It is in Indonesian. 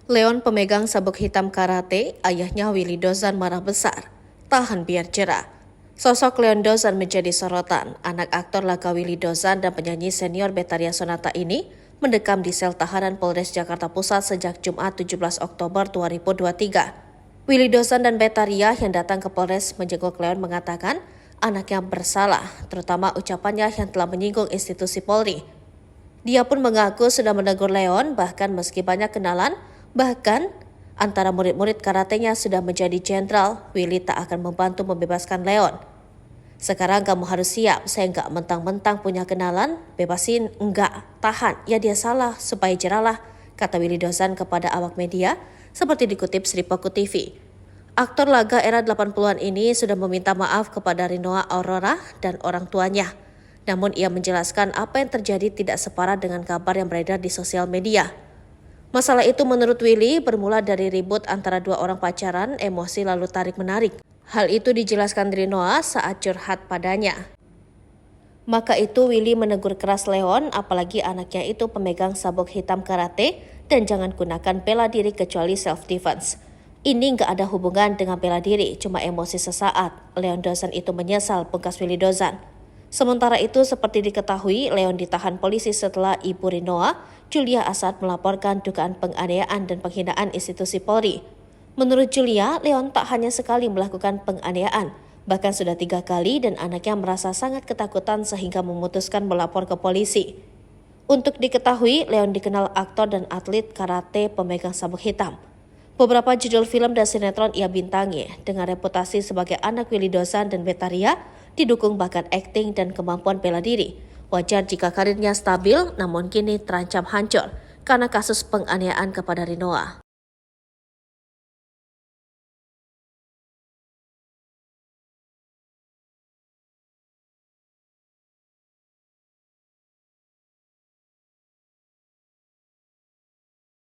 Leon pemegang sabuk hitam karate, ayahnya Willy Dozan marah besar. Tahan biar jerah. Sosok Leon Dozan menjadi sorotan. Anak aktor laga Willy Dozan dan penyanyi senior Betharia Sonata ini mendekam di sel tahanan Polres Jakarta Pusat sejak Jumat 17 Oktober 2023. Willy Dozan dan Betharia yang datang ke Polres menjenguk Leon mengatakan anaknya bersalah, terutama ucapannya yang telah menyinggung institusi Polri. Dia pun mengaku sudah menegur Leon, bahkan meski banyak kenalan, bahkan antara murid-murid karatenya sudah menjadi jenderal, Willy tak akan membantu membebaskan Leon. Sekarang kamu harus siap, saya nggak mentang-mentang punya kenalan, bebasin, enggak, tahan, ya dia salah, supaya jerahlah, kata Willy Dozan kepada awak media, seperti dikutip Sripaku TV. Aktor laga era 80-an ini sudah meminta maaf kepada Rinoa Aurora dan orang tuanya. Namun ia menjelaskan apa yang terjadi tidak separah dengan kabar yang beredar di sosial media. Masalah itu menurut Willy bermula dari ribut antara dua orang pacaran, emosi lalu tarik-menarik. Hal itu dijelaskan Rinoa saat curhat padanya. Maka itu Willy menegur keras Leon, apalagi anaknya itu pemegang sabuk hitam karate dan jangan gunakan bela diri kecuali self-defense. Ini nggak ada hubungan dengan bela diri, cuma emosi sesaat. Leon Dozan itu menyesal, pungkas Willy Dozan. Sementara itu, seperti diketahui, Leon ditahan polisi setelah ibu Rinoa, Julia Asad, melaporkan dugaan penganiayaan dan penghinaan institusi Polri. Menurut Julia, Leon tak hanya sekali melakukan penganiayaan, bahkan sudah 3 kali dan anaknya merasa sangat ketakutan sehingga memutuskan melapor ke polisi. Untuk diketahui, Leon dikenal aktor dan atlet karate pemegang sabuk hitam. Beberapa judul film dan sinetron ia bintangi, dengan reputasi sebagai anak Willy Dozan dan Betharia, didukung bakat akting dan kemampuan bela diri. Wajar jika karirnya stabil, namun kini terancam hancur karena kasus penganiayaan kepada Rinoa.